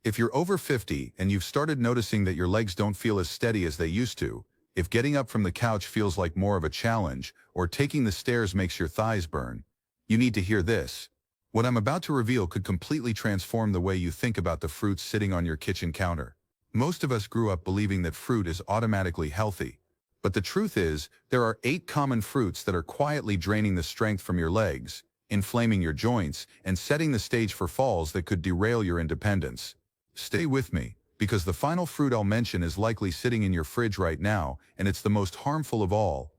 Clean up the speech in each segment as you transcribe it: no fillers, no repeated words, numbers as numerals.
If you're over 50 and you've started noticing that your legs don't feel as steady as they used to, if getting up from the couch feels like more of a challenge, or taking the stairs makes your thighs burn, you need to hear this. What I'm about to reveal could completely transform the way you think about the fruits sitting on your kitchen counter. Most of us grew up believing that fruit is automatically healthy. But the truth is, there are 8 common fruits that are quietly draining the strength from your legs, inflaming your joints, and setting the stage for falls that could derail your independence. Stay with me, because the final fruit I'll mention is likely sitting in your fridge right now, and it's the most harmful of all.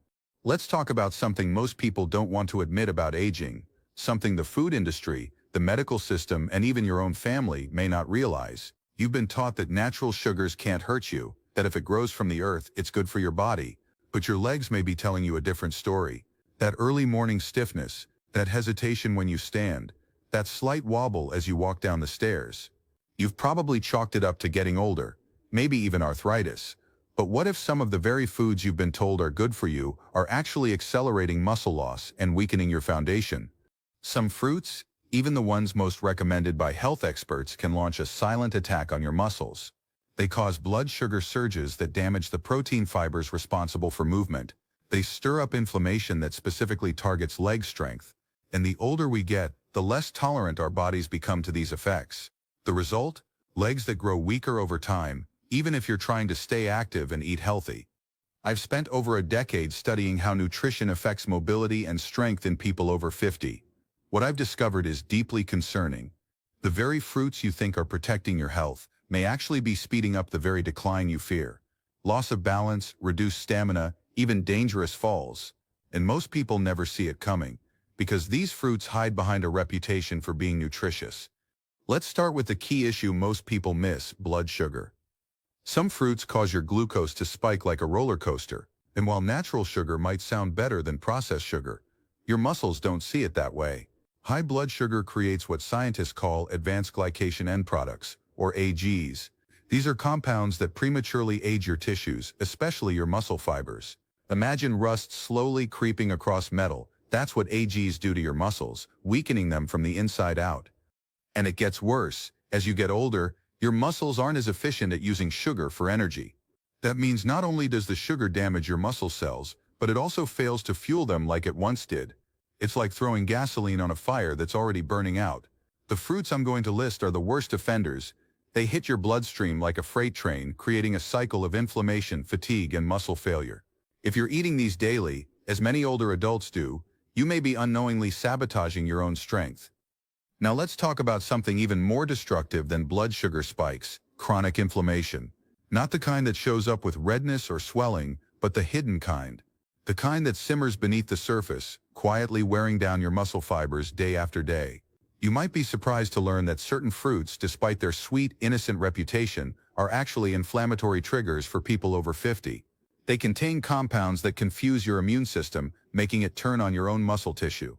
Let's talk about something most people don't want to admit about aging, something the food industry, the medical system, and even your own family may not realize. You've been taught that natural sugars can't hurt you, that if it grows from the earth, it's good for your body, but your legs may be telling you a different story. That early morning stiffness, that hesitation when you stand, that slight wobble as you walk down the stairs. You've probably chalked it up to getting older, maybe even arthritis. But what if some of the very foods you've been told are good for you are actually accelerating muscle loss and weakening your foundation? Some fruits, even the ones most recommended by health experts, can launch a silent attack on your muscles. They cause blood sugar surges that damage the protein fibers responsible for movement. They stir up inflammation that specifically targets leg strength. And the older we get, the less tolerant our bodies become to these effects. The result? Legs that grow weaker over time, even if you're trying to stay active and eat healthy. I've spent over a decade studying how nutrition affects mobility and strength in people over 50. What I've discovered is deeply concerning. The very fruits you think are protecting your health may actually be speeding up the very decline you fear. Loss of balance, reduced stamina, even dangerous falls. And most people never see it coming, because these fruits hide behind a reputation for being nutritious. Let's start with the key issue most people miss: blood sugar. Some fruits cause your glucose to spike like a roller coaster, and while natural sugar might sound better than processed sugar, your muscles don't see it that way. High blood sugar creates what scientists call advanced glycation end products, or AGs. These are compounds that prematurely age your tissues, especially your muscle fibers. Imagine rust slowly creeping across metal. That's what AGs do to your muscles, weakening them from the inside out. And it gets worse. As you get older, your muscles aren't as efficient at using sugar for energy. That means not only does the sugar damage your muscle cells, but it also fails to fuel them like it once did. It's like throwing gasoline on a fire that's already burning out. The fruits I'm going to list are the worst offenders. They hit your bloodstream like a freight train, creating a cycle of inflammation, fatigue, and muscle failure. If you're eating these daily, as many older adults do, you may be unknowingly sabotaging your own strength. Now let's talk about something even more destructive than blood sugar spikes: chronic inflammation. Not the kind that shows up with redness or swelling, but the hidden kind. The kind that simmers beneath the surface, quietly wearing down your muscle fibers day after day. You might be surprised to learn that certain fruits, despite their sweet, innocent reputation, are actually inflammatory triggers for people over 50. They contain compounds that confuse your immune system, making it turn on your own muscle tissue.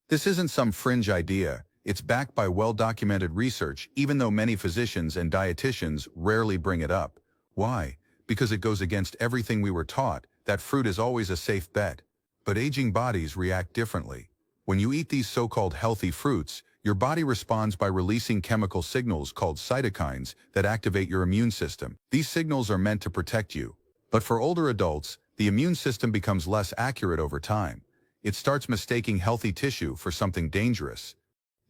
This isn't some fringe idea. It's backed by well-documented research, even though many physicians and dietitians rarely bring it up. Why? Because it goes against everything we were taught, that fruit is always a safe bet. But aging bodies react differently. When you eat these so-called healthy fruits, your body responds by releasing chemical signals called cytokines that activate your immune system. These signals are meant to protect you. But for older adults, the immune system becomes less accurate over time. It starts mistaking healthy tissue for something dangerous.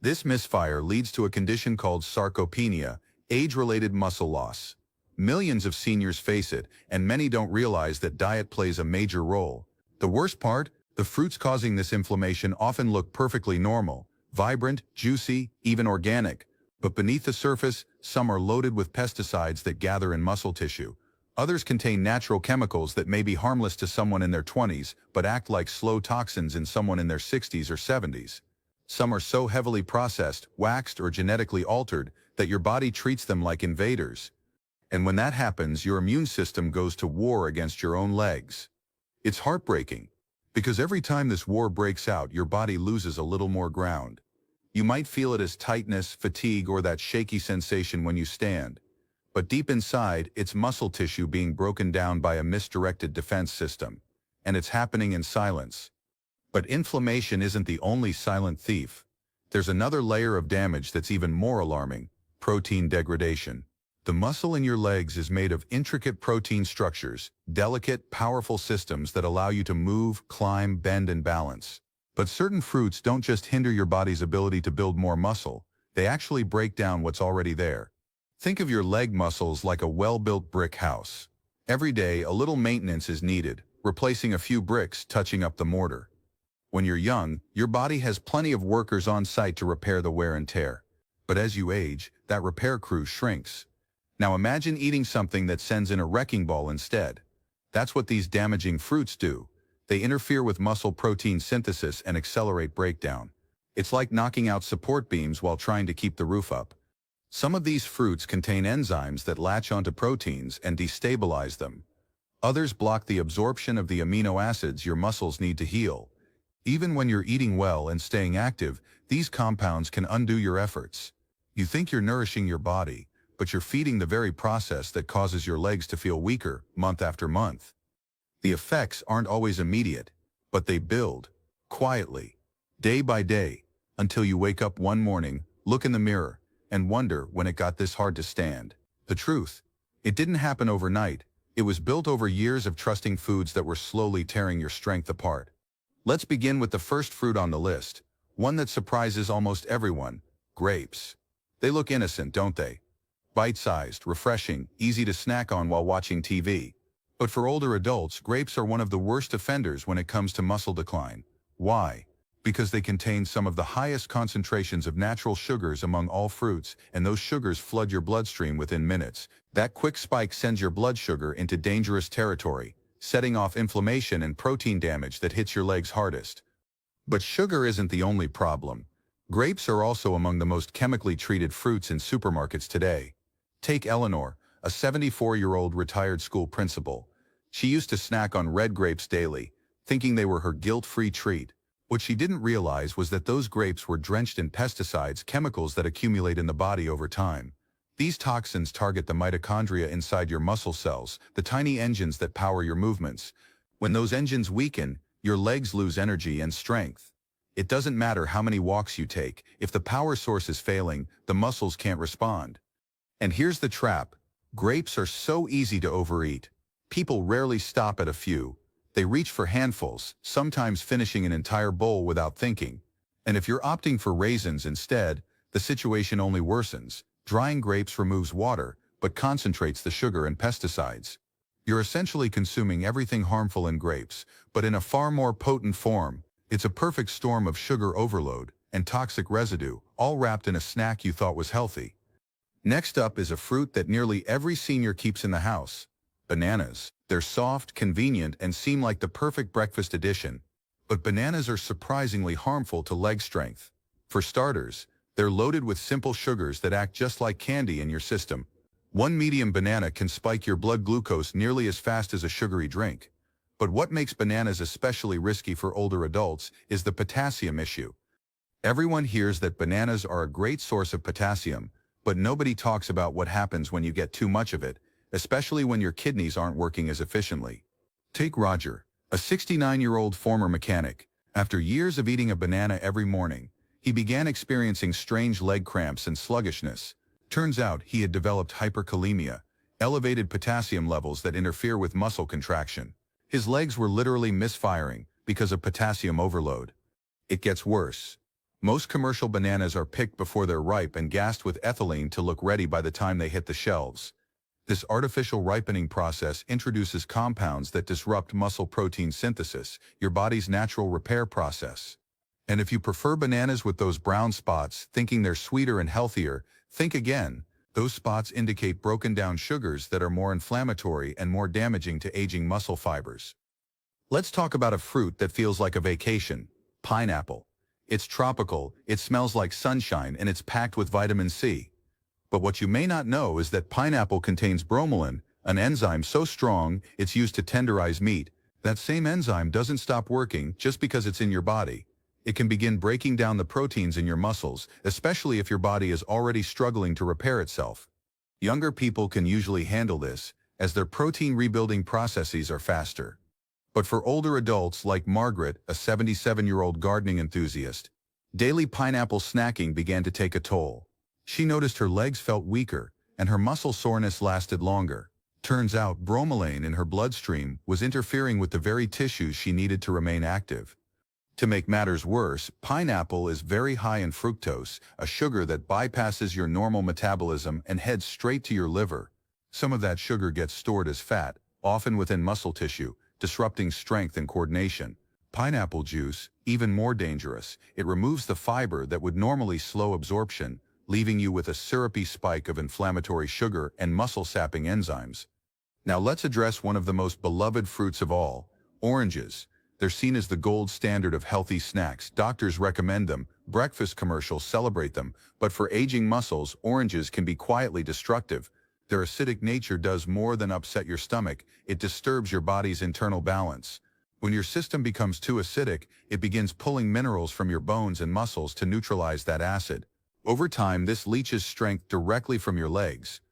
This misfire leads to a condition called sarcopenia, age-related muscle loss. Millions of seniors face it, and many don't realize that diet plays a major role. The worst part? The fruits causing this inflammation often look perfectly normal, vibrant, juicy, even organic. But beneath the surface, some are loaded with pesticides that gather in muscle tissue. Others contain natural chemicals that may be harmless to someone in their 20s, but act like slow toxins in someone in their 60s or 70s. Some are so heavily processed, waxed, or genetically altered that your body treats them like invaders. And when that happens, your immune system goes to war against your own legs. It's heartbreaking, because every time this war breaks out, your body loses a little more ground. You might feel it as tightness, fatigue, or that shaky sensation when you stand. But deep inside, it's muscle tissue being broken down by a misdirected defense system. And it's happening in silence. But inflammation isn't the only silent thief. There's another layer of damage that's even more alarming: Protein degradation. The muscle in your legs is made of intricate protein structures, delicate, powerful systems that allow you to move, climb, bend, and balance. But certain fruits don't just hinder your body's ability to build more muscle, they actually break down what's already there. Think of your leg muscles like a well-built brick house. Every day, a little maintenance is needed, replacing a few bricks, touching up the mortar. When you're young, your body has plenty of workers on site to repair the wear and tear. But as you age, that repair crew shrinks. Now imagine eating something that sends in a wrecking ball instead. That's what these damaging fruits do. They interfere with muscle protein synthesis and accelerate breakdown. It's like knocking out support beams while trying to keep the roof up. Some of these fruits contain enzymes that latch onto proteins and destabilize them. Others block the absorption of the amino acids your muscles need to heal. Even when you're eating well and staying active, these compounds can undo your efforts. You think you're nourishing your body, but you're feeding the very process that causes your legs to feel weaker month after month. The effects aren't always immediate, but they build, quietly, day by day, until you wake up one morning, look in the mirror, and wonder when it got this hard to stand. The truth, it didn't happen overnight. It was built over years of trusting foods that were slowly tearing your strength apart. Let's begin with the first fruit on the list, one that surprises almost everyone: grapes. They look innocent, don't they? Bite-sized, refreshing, easy to snack on while watching TV. But for older adults, grapes are one of the worst offenders when it comes to muscle decline. Why? Because they contain some of the highest concentrations of natural sugars among all fruits, and those sugars flood your bloodstream within minutes. That quick spike sends your blood sugar into dangerous territory, setting off inflammation and protein damage that hits your legs hardest. But sugar isn't the only problem. Grapes are also among the most chemically treated fruits in supermarkets today. Take Eleanor, a 74-year-old retired school principal. She used to snack on red grapes daily, thinking they were her guilt-free treat. What she didn't realize was that those grapes were drenched in pesticides, chemicals that accumulate in the body over time. These toxins target the mitochondria inside your muscle cells, the tiny engines that power your movements. When those engines weaken, your legs lose energy and strength. It doesn't matter how many walks you take. If the power source is failing, the muscles can't respond. And here's the trap. Grapes are so easy to overeat. People rarely stop at a few. They reach for handfuls, sometimes finishing an entire bowl without thinking. And if you're opting for raisins instead, the situation only worsens. Drying grapes removes water, but concentrates the sugar and pesticides. You're essentially consuming everything harmful in grapes, but in a far more potent form. It's a perfect storm of sugar overload and toxic residue, all wrapped in a snack you thought was healthy. Next up is a fruit that nearly every senior keeps in the house: bananas. They're soft, convenient, and seem like the perfect breakfast addition. But bananas are surprisingly harmful to leg strength. For starters, they're loaded with simple sugars that act just like candy in your system. One medium banana can spike your blood glucose nearly as fast as a sugary drink. But what makes bananas especially risky for older adults is the potassium issue. Everyone hears that bananas are a great source of potassium, but nobody talks about what happens when you get too much of it, especially when your kidneys aren't working as efficiently. Take Roger, a 69-year-old former mechanic. After years of eating a banana every morning, he began experiencing strange leg cramps and sluggishness. Turns out he had developed hyperkalemia, elevated potassium levels that interfere with muscle contraction. His legs were literally misfiring because of potassium overload. It gets worse. Most commercial bananas are picked before they're ripe and gassed with ethylene to look ready by the time they hit the shelves. This artificial ripening process introduces compounds that disrupt muscle protein synthesis, your body's natural repair process. And if you prefer bananas with those brown spots, thinking they're sweeter and healthier, think again. Those spots indicate broken down sugars that are more inflammatory and more damaging to aging muscle fibers. Let's talk about a fruit that feels like a vacation: pineapple. It's tropical, it smells like sunshine, and it's packed with vitamin C. But what you may not know is that pineapple contains bromelain, an enzyme so strong it's used to tenderize meat. That same enzyme doesn't stop working just because it's in your body. It can begin breaking down the proteins in your muscles, especially if your body is already struggling to repair itself. Younger people can usually handle this, as their protein rebuilding processes are faster. But for older adults like Margaret, a 77-year-old gardening enthusiast, daily pineapple snacking began to take a toll. She noticed her legs felt weaker, and her muscle soreness lasted longer. Turns out bromelain in her bloodstream was interfering with the very tissues she needed to remain active. To make matters worse, pineapple is very high in fructose, a sugar that bypasses your normal metabolism and heads straight to your liver. Some of that sugar gets stored as fat, often within muscle tissue, disrupting strength and coordination. Pineapple juice, even more dangerous, it removes the fiber that would normally slow absorption, leaving you with a syrupy spike of inflammatory sugar and muscle-sapping enzymes. Now let's address one of the most beloved fruits of all, oranges. They're seen as the gold standard of healthy snacks. Doctors recommend them, breakfast commercials celebrate them, but for aging muscles, oranges can be quietly destructive. Their acidic nature does more than upset your stomach, it disturbs your body's internal balance. When your system becomes too acidic, it begins pulling minerals from your bones and muscles to neutralize that acid. Over time, this leaches strength directly from your legs.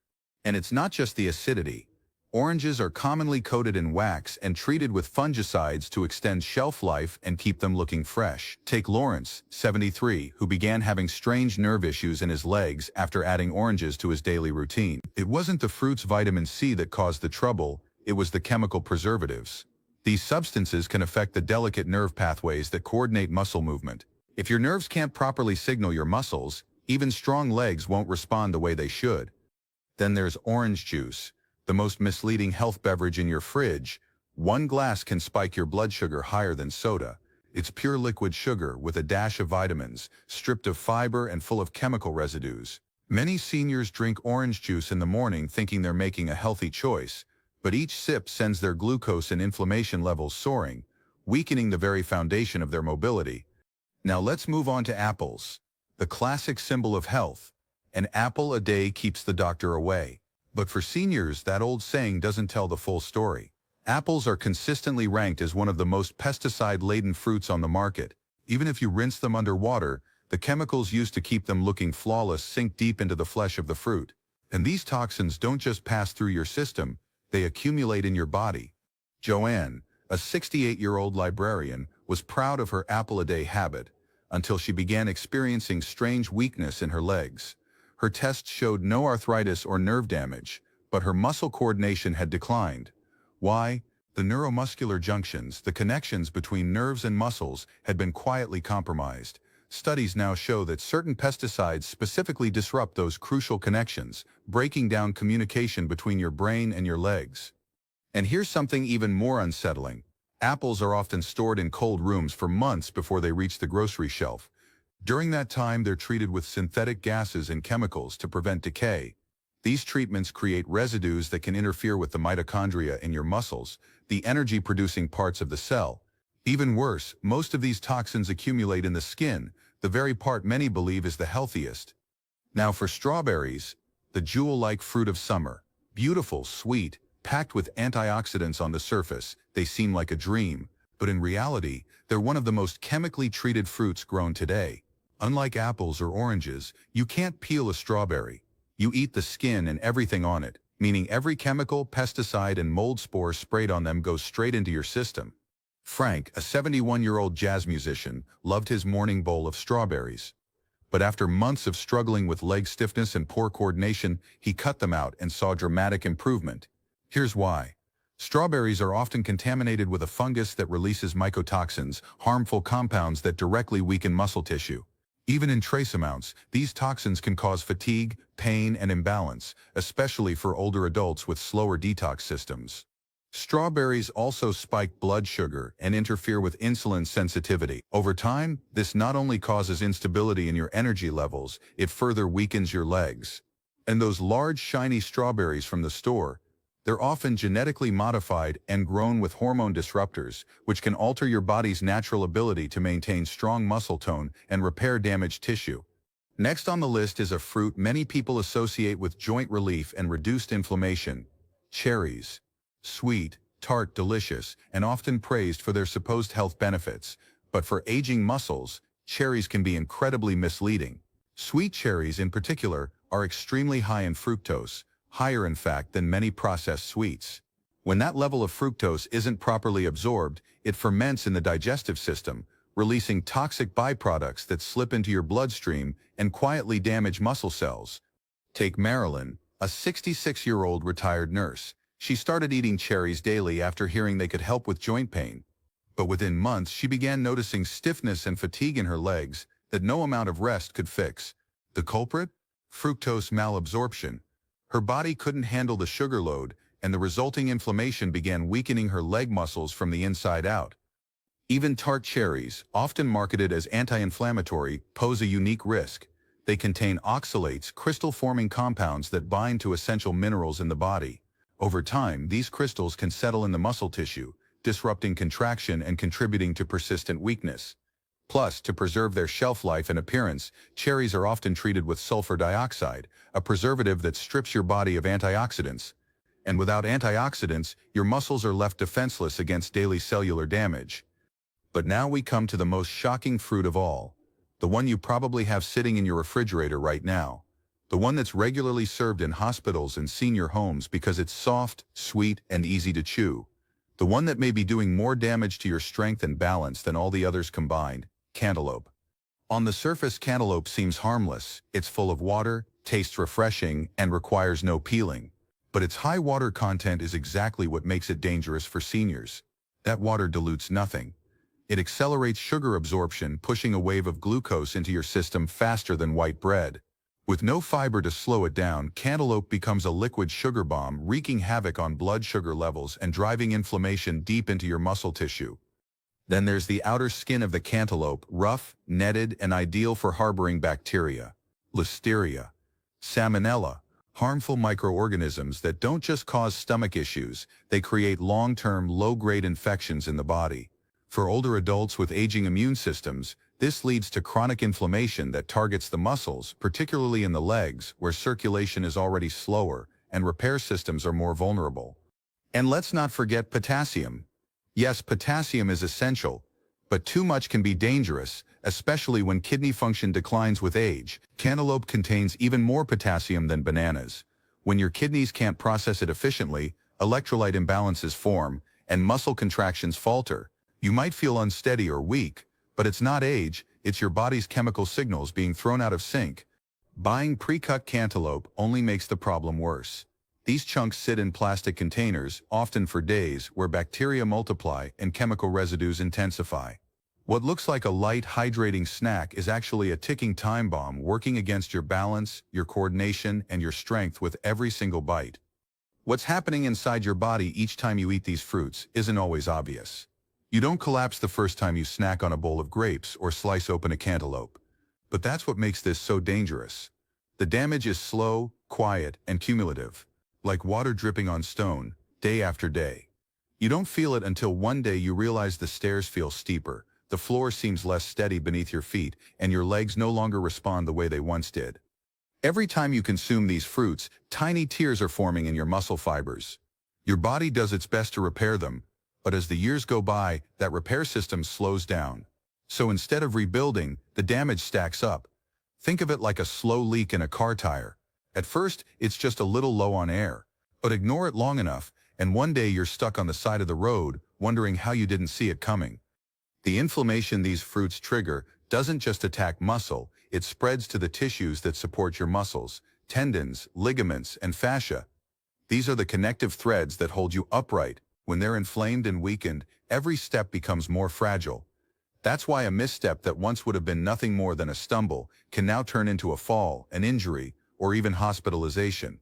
And it's not just the acidity. Oranges are commonly coated in wax and treated with fungicides to extend shelf life and keep them looking fresh. Take Lawrence, 73, who began having strange nerve issues in his legs after adding oranges to his daily routine. It wasn't the fruit's vitamin C that caused the trouble, it was the chemical preservatives. These substances can affect the delicate nerve pathways that coordinate muscle movement. If your nerves can't properly signal your muscles, even strong legs won't respond the way they should. Then there's orange juice, the most misleading health beverage in your fridge. One glass can spike your blood sugar higher than soda. It's pure liquid sugar with a dash of vitamins, stripped of fiber and full of chemical residues. Many seniors drink orange juice in the morning thinking they're making a healthy choice, but each sip sends their glucose and inflammation levels soaring, weakening the very foundation of their mobility. Now let's move on to apples. The classic symbol of health. An apple a day keeps the doctor away. But for seniors, that old saying doesn't tell the full story. Apples are consistently ranked as one of the most pesticide-laden fruits on the market. Even if you rinse them under water, the chemicals used to keep them looking flawless sink deep into the flesh of the fruit. And these toxins don't just pass through your system, they accumulate in your body. Joanne, a 68-year-old librarian, was proud of her apple-a-day habit, until she began experiencing strange weakness in her legs. Her tests showed no arthritis or nerve damage, but her muscle coordination had declined. Why? The neuromuscular junctions, the connections between nerves and muscles, had been quietly compromised. Studies now show that certain pesticides specifically disrupt those crucial connections, breaking down communication between your brain and your legs. And here's something even more unsettling. Apples are often stored in cold rooms for months before they reach the grocery shelf. During that time, they're treated with synthetic gases and chemicals to prevent decay. These treatments create residues that can interfere with the mitochondria in your muscles, the energy-producing parts of the cell. Even worse, most of these toxins accumulate in the skin, the very part many believe is the healthiest. Now for strawberries, the jewel-like fruit of summer. Beautiful, sweet, packed with antioxidants on the surface, they seem like a dream, but in reality, they're one of the most chemically treated fruits grown today. Unlike apples or oranges, you can't peel a strawberry. You eat the skin and everything on it, meaning every chemical, pesticide, and mold spore sprayed on them goes straight into your system. Frank, a 71-year-old jazz musician, loved his morning bowl of strawberries. But after months of struggling with leg stiffness and poor coordination, he cut them out and saw dramatic improvement. Here's why. Strawberries are often contaminated with a fungus that releases mycotoxins, harmful compounds that directly weaken muscle tissue. Even in trace amounts, these toxins can cause fatigue, pain, and imbalance, especially for older adults with slower detox systems. Strawberries also spike blood sugar and interfere with insulin sensitivity. Over time, this not only causes instability in your energy levels, it further weakens your legs. And those large, shiny strawberries from the store, they're often genetically modified and grown with hormone disruptors, which can alter your body's natural ability to maintain strong muscle tone and repair damaged tissue. Next on the list is a fruit many people associate with joint relief and reduced inflammation: cherries. Sweet, tart, delicious, and often praised for their supposed health benefits. But for aging muscles, cherries can be incredibly misleading. Sweet cherries in particular are extremely high in fructose, higher in fact than many processed sweets. When that level of fructose isn't properly absorbed, it ferments in the digestive system, releasing toxic byproducts that slip into your bloodstream and quietly damage muscle cells. Take Marilyn, a 66-year-old retired nurse. She started eating cherries daily after hearing they could help with joint pain. But within months, she began noticing stiffness and fatigue in her legs that no amount of rest could fix. The culprit? Fructose malabsorption. Her body couldn't handle the sugar load, and the resulting inflammation began weakening her leg muscles from the inside out. Even tart cherries, often marketed as anti-inflammatory, pose a unique risk. They contain oxalates, crystal-forming compounds that bind to essential minerals in the body. Over time, these crystals can settle in the muscle tissue, disrupting contraction and contributing to persistent weakness. Plus, to preserve their shelf life and appearance, cherries are often treated with sulfur dioxide, a preservative that strips your body of antioxidants. And without antioxidants, your muscles are left defenseless against daily cellular damage. But now we come to the most shocking fruit of all, the one you probably have sitting in your refrigerator right now, the one that's regularly served in hospitals and senior homes because it's soft, sweet, and easy to chew, the one that may be doing more damage to your strength and balance than all the others combined: cantaloupe. On the surface, cantaloupe seems harmless. It's full of water, tastes refreshing, and requires no peeling. But its high water content is exactly what makes it dangerous for seniors. That water dilutes nothing. It accelerates sugar absorption, pushing a wave of glucose into your system faster than white bread. With no fiber to slow it down, cantaloupe becomes a liquid sugar bomb, wreaking havoc on blood sugar levels and driving inflammation deep into your muscle tissue. Then there's the outer skin of the cantaloupe, rough, netted, and ideal for harboring bacteria, listeria, salmonella, harmful microorganisms that don't just cause stomach issues, they create long-term, low-grade infections in the body. For older adults with aging immune systems, this leads to chronic inflammation that targets the muscles, particularly in the legs, where circulation is already slower and repair systems are more vulnerable. And let's not forget potassium. Yes, potassium is essential, but too much can be dangerous, especially when kidney function declines with age. Cantaloupe contains even more potassium than bananas. When your kidneys can't process it efficiently, electrolyte imbalances form, and muscle contractions falter. You might feel unsteady or weak, but it's not age, it's your body's chemical signals being thrown out of sync. Buying pre-cut cantaloupe only makes the problem worse. These chunks sit in plastic containers, often for days, where bacteria multiply and chemical residues intensify. What looks like a light, hydrating snack is actually a ticking time bomb working against your balance, your coordination, and your strength with every single bite. What's happening inside your body each time you eat these fruits isn't always obvious. You don't collapse the first time you snack on a bowl of grapes or slice open a cantaloupe. But that's what makes this so dangerous. The damage is slow, quiet, and cumulative, like water dripping on stone, day after day. You don't feel it until one day you realize the stairs feel steeper, the floor seems less steady beneath your feet, and your legs no longer respond the way they once did. Every time you consume these fruits, tiny tears are forming in your muscle fibers. Your body does its best to repair them, but as the years go by, that repair system slows down. So instead of rebuilding, the damage stacks up. Think of it like a slow leak in a car tire. At first, it's just a little low on air, but ignore it long enough, and one day you're stuck on the side of the road, wondering how you didn't see it coming. The inflammation these fruits trigger doesn't just attack muscle, it spreads to the tissues that support your muscles, tendons, ligaments, and fascia. These are the connective threads that hold you upright. When they're inflamed and weakened, every step becomes more fragile. That's why a misstep that once would have been nothing more than a stumble can now turn into a fall, an injury, or even hospitalization.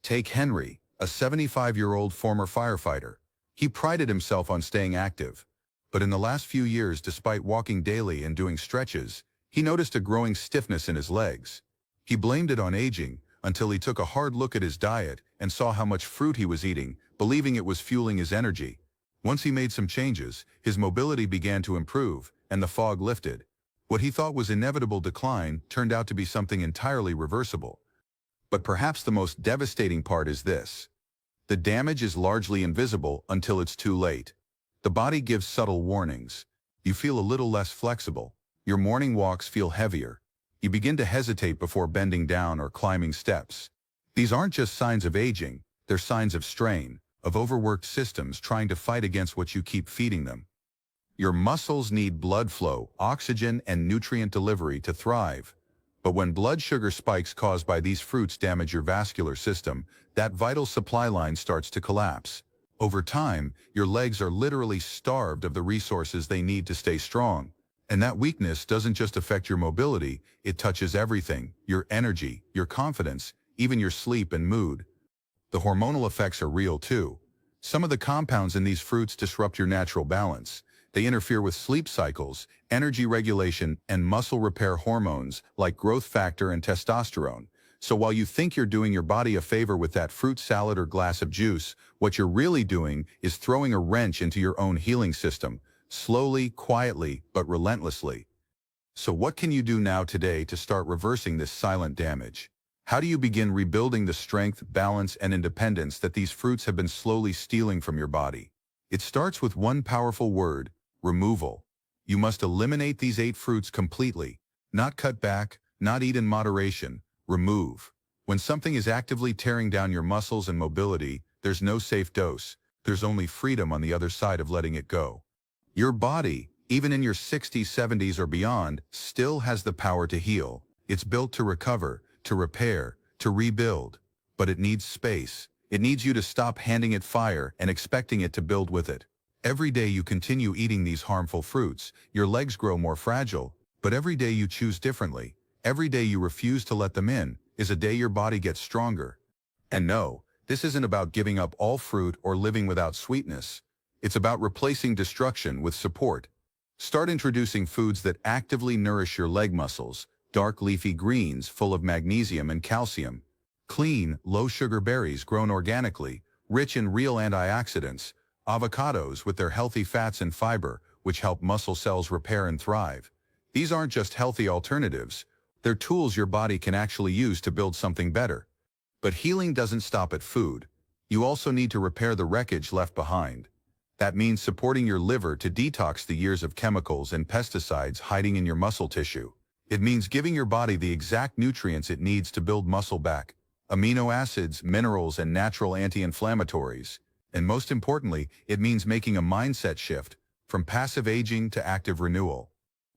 Take Henry, a 75-year-old former firefighter. He prided himself on staying active. But in the last few years, despite walking daily and doing stretches, he noticed a growing stiffness in his legs. He blamed it on aging until he took a hard look at his diet and saw how much fruit he was eating, believing it was fueling his energy. Once he made some changes, his mobility began to improve, and the fog lifted. What he thought was inevitable decline turned out to be something entirely reversible. But perhaps the most devastating part is this. The damage is largely invisible until it's too late. The body gives subtle warnings. You feel a little less flexible. Your morning walks feel heavier. You begin to hesitate before bending down or climbing steps. These aren't just signs of aging, they're signs of strain, of overworked systems trying to fight against what you keep feeding them. Your muscles need blood flow, oxygen, and nutrient delivery to thrive. But when blood sugar spikes caused by these fruits damage your vascular system, that vital supply line starts to collapse. Over time, your legs are literally starved of the resources they need to stay strong. And that weakness doesn't just affect your mobility, it touches everything: your energy, your confidence, even your sleep and mood. The hormonal effects are real too. Some of the compounds in these fruits disrupt your natural balance. They interfere with sleep cycles, energy regulation, and muscle repair hormones like growth factor and testosterone. So while you think you're doing your body a favor with that fruit salad or glass of juice, what you're really doing is throwing a wrench into your own healing system, slowly, quietly, but relentlessly. So what can you do now today to start reversing this silent damage? How do you begin rebuilding the strength, balance, and independence that these fruits have been slowly stealing from your body? It starts with one powerful word: removal. You must eliminate these 8 fruits completely. Not cut back, not eat in moderation. Remove. When something is actively tearing down your muscles and mobility, there's no safe dose. There's only freedom on the other side of letting it go. Your body, even in your 60s, 70s, or beyond, still has the power to heal. It's built to recover, to repair, to rebuild. But it needs space. It needs you to stop handing it fire and expecting it to build with it. Every day you continue eating these harmful fruits, your legs grow more fragile. But every day you choose differently, every day you refuse to let them in, is a day your body gets stronger. And no, this isn't about giving up all fruit or living without sweetness. It's about replacing destruction with support. Start introducing foods that actively nourish your leg muscles: dark leafy greens full of magnesium and calcium, clean, low-sugar berries grown organically, rich in real antioxidants, avocados with their healthy fats and fiber, which help muscle cells repair and thrive. These aren't just healthy alternatives, they're tools your body can actually use to build something better. But healing doesn't stop at food. You also need to repair the wreckage left behind. That means supporting your liver to detox the years of chemicals and pesticides hiding in your muscle tissue. It means giving your body the exact nutrients it needs to build muscle back: amino acids, minerals, and natural anti-inflammatories. And most importantly, it means making a mindset shift from passive aging to active renewal.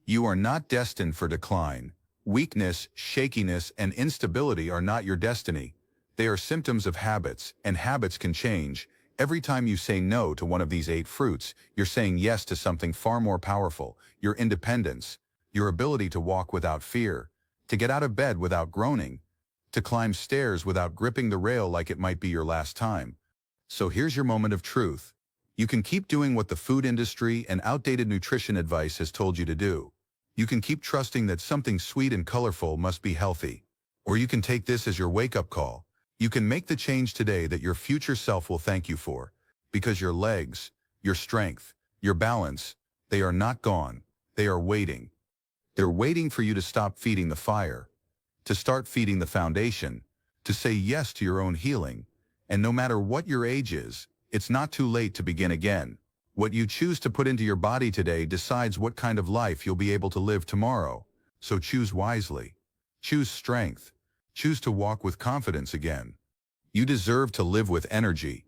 You are not destined for decline. Weakness, shakiness, and instability are not your destiny. They are symptoms of habits, and habits can change. Every time you say no to one of these 8 fruits, you're saying yes to something far more powerful: your independence, your ability to walk without fear, to get out of bed without groaning, to climb stairs without gripping the rail like it might be your last time. So here's your moment of truth. You can keep doing what the food industry and outdated nutrition advice has told you to do. You can keep trusting that something sweet and colorful must be healthy. Or you can take this as your wake-up call. You can make the change today that your future self will thank you for. Because your legs, your strength, your balance, they are not gone. They are waiting. They're waiting for you to stop feeding the fire, to start feeding the foundation, to say yes to your own healing. And no matter what your age is, it's not too late to begin again. What you choose to put into your body today decides what kind of life you'll be able to live tomorrow. So choose wisely. Choose strength. Choose to walk with confidence again. You deserve to live with energy,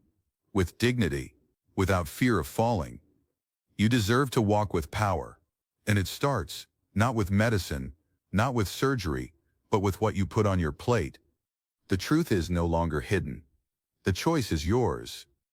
with dignity, without fear of falling. You deserve to walk with power. And it starts, not with medicine, not with surgery, but with what you put on your plate. The truth is no longer hidden. The choice is yours.